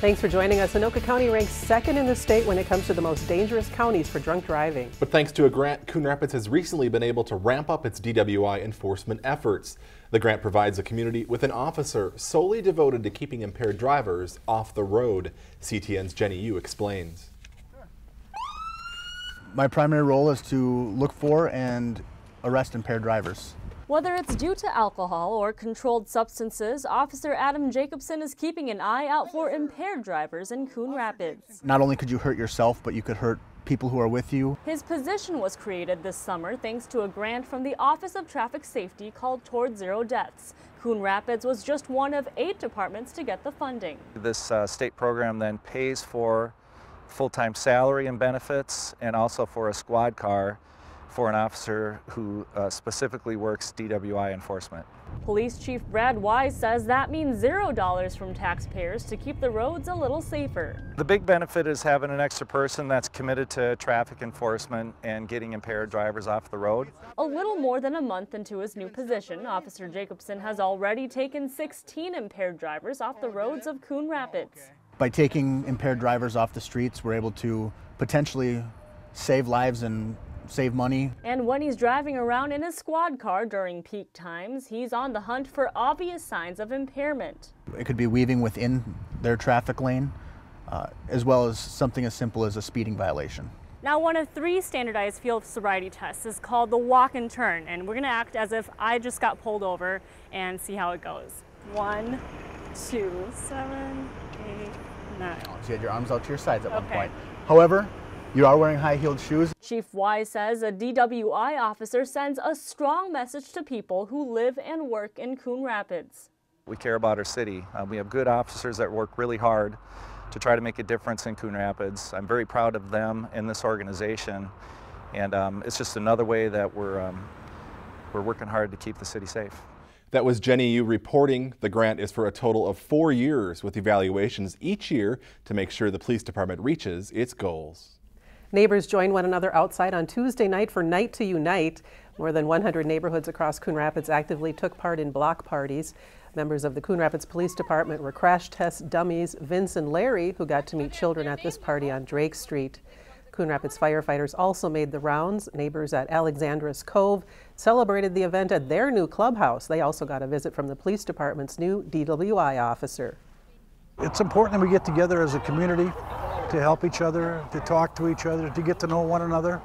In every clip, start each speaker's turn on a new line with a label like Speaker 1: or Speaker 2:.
Speaker 1: Thanks for joining us. Anoka County ranks second in the state when it comes to the most dangerous counties for drunk driving.
Speaker 2: But thanks to a grant, Coon Rapids has recently been able to ramp up its DWI enforcement efforts. The grant provides the community with an officer solely devoted to keeping impaired drivers off the road. CTN's Jenny Yu explains.
Speaker 3: My primary role is to look for and arrest impaired drivers.
Speaker 4: Whether it's due to alcohol or controlled substances, Officer Adam Jacobson is keeping an eye out for impaired drivers in Coon Rapids.
Speaker 3: Not only could you hurt yourself, but you could hurt people who are with you.
Speaker 4: His position was created this summer thanks to a grant from the Office of Traffic Safety called Toward Zero Deaths. Coon Rapids was just one of 8 departments to get the funding.
Speaker 5: This state program then pays for full-time salary and benefits, and also for a squad car for an officer who specifically works DWI enforcement.
Speaker 4: Police Chief Brad Wise says that means $0 from taxpayers to keep the roads a little safer.
Speaker 5: The big benefit is having an extra person that's committed to traffic enforcement and getting impaired drivers off the road.
Speaker 4: A little more than a month into his new position, Officer Jacobson has already taken 16 impaired drivers off the roads of Coon Rapids.
Speaker 3: By taking impaired drivers off the streets, we're able to potentially save lives and save money.
Speaker 4: And when he's driving around in his squad car during peak times, he's on the hunt for obvious signs of impairment.
Speaker 3: It could be weaving within their traffic lane, as well as something as simple as a speeding violation.
Speaker 4: Now, one of 3 standardized field sobriety tests is called the walk and turn, and we're going to act as if I just got pulled over and see how it goes. 1, 2, 7, 8, 9.
Speaker 3: So you had your arms out to your sides at one point. However, you are wearing high-heeled shoes.
Speaker 4: Chief Wise says a DWI officer sends a strong message to people who live and work in Coon Rapids.
Speaker 5: We care about our city. We have good officers that work really hard to try to make a difference in Coon Rapids. I'm very proud of them and this organization, and it's just another way that we're working hard to keep the city safe.
Speaker 2: That was Jenny Yu reporting. The grant is for a total of 4 years with evaluations each year to make sure the police department reaches its goals.
Speaker 1: Neighbors joined one another outside on Tuesday night for Night to Unite. More than 100 neighborhoods across Coon Rapids actively took part in block parties. Members of the Coon Rapids Police Department were crash test dummies Vince and Larry, who got to meet children at this party on Drake Street. Coon Rapids firefighters also made the rounds. Neighbors at Alexandra's Cove celebrated the event at their new clubhouse. They also got a visit from the police department's new DWI officer.
Speaker 6: It's important that we get together as a community to help each other, to talk to each other, to get to know one another,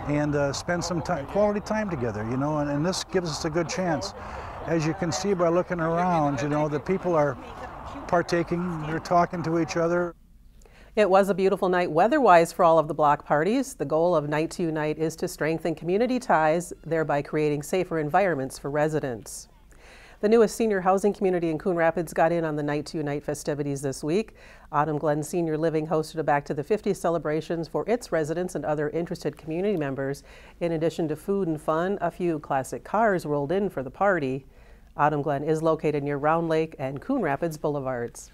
Speaker 6: and spend some time, quality time together, you know, and this gives us a good chance. As you can see by looking around, you know, the people are partaking, they're talking to each other.
Speaker 1: It was a beautiful night weather-wise for all of the block parties. The goal of Night to Unite is to strengthen community ties, thereby creating safer environments for residents. The newest senior housing community in Coon Rapids got in on the Night to Unite festivities this week. Autumn Glen Senior Living hosted a Back to the 50s celebrations for its residents and other interested community members. In addition to food and fun, a few classic cars rolled in for the party. Autumn Glen is located near Round Lake and Coon Rapids Boulevards.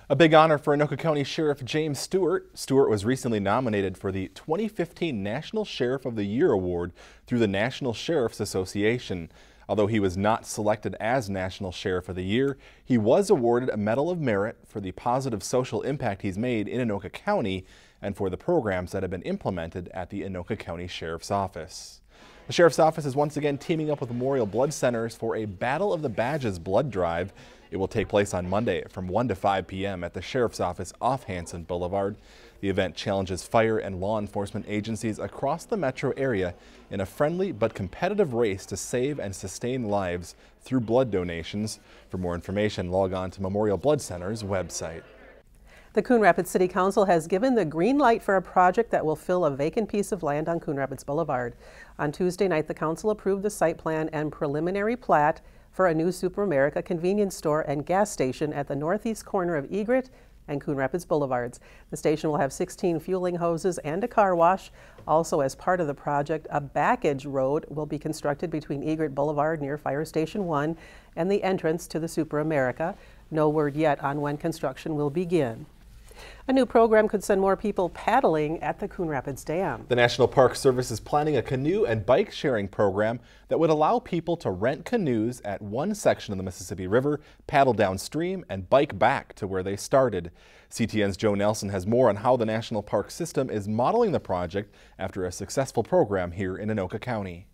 Speaker 2: A big honor for Anoka County Sheriff James Stewart. Stewart was recently nominated for the 2015 National Sheriff of the Year Award through the National Sheriff's Association. Although he was not selected as National Sheriff of the Year, he was awarded a Medal of Merit for the positive social impact he's made in Anoka County and for the programs that have been implemented at the Anoka County Sheriff's Office. The Sheriff's Office is once again teaming up with Memorial Blood Centers for a Battle of the Badges blood drive. It will take place on Monday from 1 to 5 p.m. at the Sheriff's Office off Hanson Boulevard. The event challenges fire and law enforcement agencies across the metro area in a friendly but competitive race to save and sustain lives through blood donations. For more information, log on to Memorial Blood Center's website.
Speaker 1: The Coon Rapids City Council has given the green light for a project that will fill a vacant piece of land on Coon Rapids Boulevard. On Tuesday night, the council approved the site plan and preliminary plat for a new Super America convenience store and gas station at the northeast corner of Egret and Coon Rapids Boulevards. The station will have 16 fueling hoses and a car wash. Also, as part of the project, a backage road will be constructed between Egret Boulevard near Fire Station 1 and the entrance to the Super America. No word yet on when construction will begin. A new program could send more people paddling at the Coon Rapids Dam.
Speaker 2: The National Park Service is planning a canoe and bike sharing program that would allow people to rent canoes at one section of the Mississippi River, paddle downstream, and bike back to where they started. CTN's Joe Nelson has more on how the National Park System is modeling the project after a successful program here in Anoka County.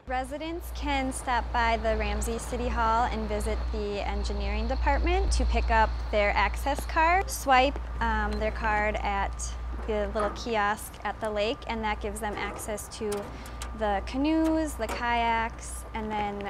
Speaker 7: Residents can stop by the Ramsey City Hall and visit the engineering department to pick up their access card, swipe their card at the little kiosk at the lake, and that gives them access to the canoes, the kayaks, and then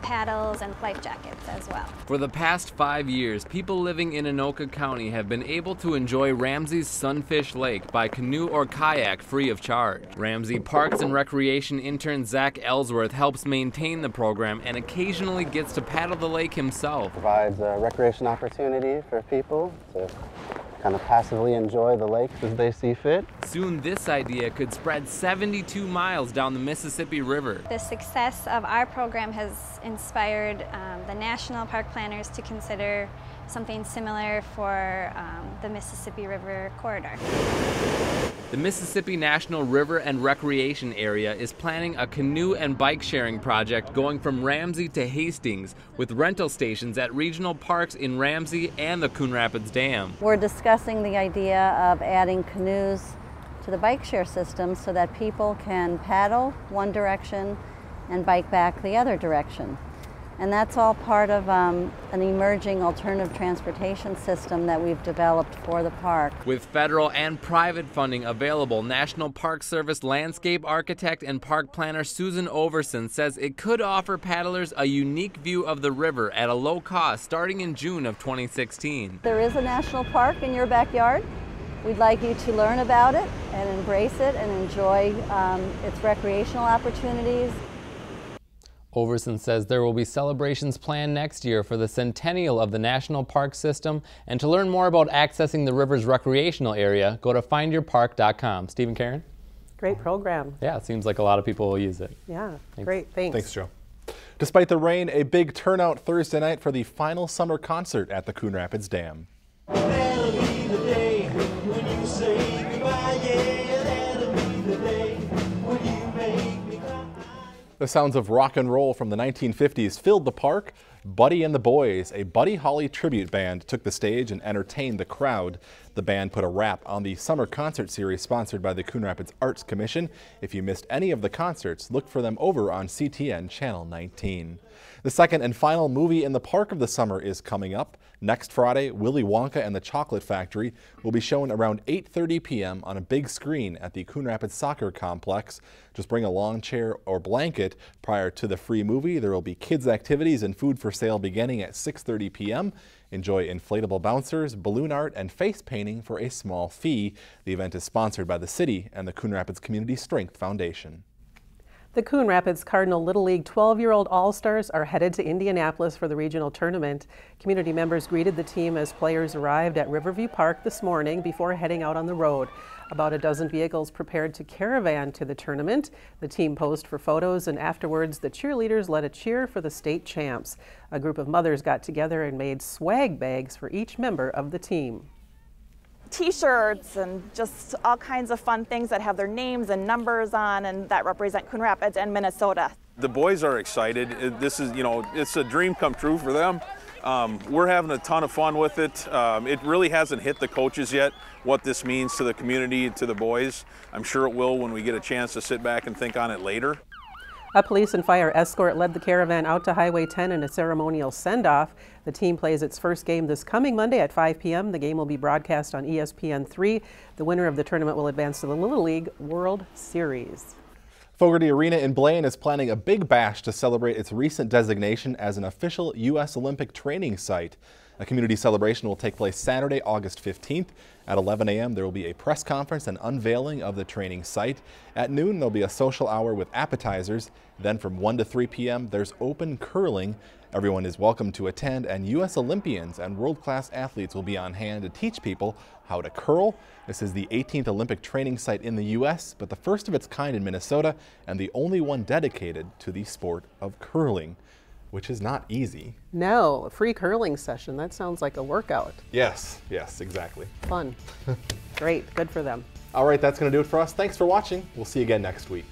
Speaker 7: paddles and life jackets as well.
Speaker 8: For the past 5 years, people living in Anoka County have been able to enjoy Ramsey's Sunfish Lake by canoe or kayak free of charge. Ramsey Parks and Recreation intern Zach Ellsworth helps maintain the program and occasionally gets to paddle the lake himself.
Speaker 9: Provides a recreation opportunity for people to kind of passively enjoy the lake as they see fit.
Speaker 8: Soon this idea could spread 72 miles down the Mississippi River.
Speaker 7: The success of our program has inspired the national park planners to consider something similar for the Mississippi River corridor.
Speaker 8: The Mississippi National River and Recreation Area is planning a canoe and bike sharing project going from Ramsey to Hastings, with rental stations at regional parks in Ramsey and the Coon Rapids Dam.
Speaker 10: We're discussing the idea of adding canoes to the bike share system so that people can paddle one direction and bike back the other direction. And that's all part of an emerging alternative transportation system that we've developed for the park.
Speaker 8: With federal and private funding available, National Park Service landscape architect and park planner Susan Overson says it could offer paddlers a unique view of the river at a low cost starting in June of 2016.
Speaker 10: There is a national park in your backyard. We'd like you to learn about it and embrace it and enjoy its recreational opportunities.
Speaker 8: Overson says there will be celebrations planned next year for the centennial of the National Park System, and to learn more about accessing the river's recreational area, go to findyourpark.com. Steve and Karen?
Speaker 1: Great program.
Speaker 8: Yeah, it seems like a lot of people will use it.
Speaker 1: Yeah,
Speaker 8: Thanks.
Speaker 1: Great, thanks.
Speaker 2: Thanks, Joe. Despite the rain, a big turnout Thursday night for the final summer concert at the Coon Rapids Dam.
Speaker 11: That'll be the day when you say goodbye, yeah, that'll be the day when you make me cry.
Speaker 2: The sounds of rock and roll from the 1950s filled the park. Buddy and the Boys, a Buddy Holly tribute band, took the stage and entertained the crowd. The band put a wrap on the summer concert series sponsored by the Coon Rapids Arts Commission. If you missed any of the concerts, look for them over on CTN Channel 19. The second and final movie in the park of the summer is coming up. Next Friday, Willy Wonka and the Chocolate Factory will be shown around 8:30 p.m. on a big screen at the Coon Rapids Soccer Complex. Just bring a lawn chair or blanket. Prior to the free movie, there will be kids' activities and food for sale beginning at 6:30 p.m. Enjoy inflatable bouncers, balloon art, and face painting for a small fee. The event is sponsored by the city and the Coon Rapids Community Strength Foundation.
Speaker 1: The Coon Rapids Cardinal Little League 12-year-old All-Stars are headed to Indianapolis for the regional tournament. Community members greeted the team as players arrived at Riverview Park this morning before heading out on the road. About a dozen vehicles prepared to caravan to the tournament. The team posed for photos, and afterwards the cheerleaders led a cheer for the state champs. A group of mothers got together and made swag bags for each member of the team.
Speaker 12: T-shirts and just all kinds of fun things that have their names and numbers on and that represent Coon Rapids and Minnesota.
Speaker 13: The boys are excited. This is, it's a dream come true for them. We're having a ton of fun with it. It really hasn't hit the coaches yet what this means to the community and to the boys. I'm sure it will when we get a chance to sit back and think on it later.
Speaker 1: A police and fire escort led the caravan out to Highway 10 in a ceremonial send-off. The team plays its first game this coming Monday at 5 p.m. The game will be broadcast on ESPN3. The winner of the tournament will advance to the Little League World Series.
Speaker 2: Fogarty Arena in Blaine is planning a big bash to celebrate its recent designation as an official U.S. Olympic training site. A community celebration will take place Saturday, August 15th. At 11 a.m. there will be a press conference and unveiling of the training site. At noon there'll be a social hour with appetizers. Then from 1 to 3 p.m. there's open curling. Everyone is welcome to attend, and U.S. Olympians and world-class athletes will be on hand to teach people how to curl. This is the 18th Olympic training site in the U.S., but the first of its kind in Minnesota and the only one dedicated to the sport of curling. which is not easy.
Speaker 1: No, a free curling session. That sounds like a workout.
Speaker 2: Yes, yes, exactly.
Speaker 1: Fun. Great, good for them.
Speaker 2: All right, that's going to do it for us. Thanks for watching. We'll see you again next week.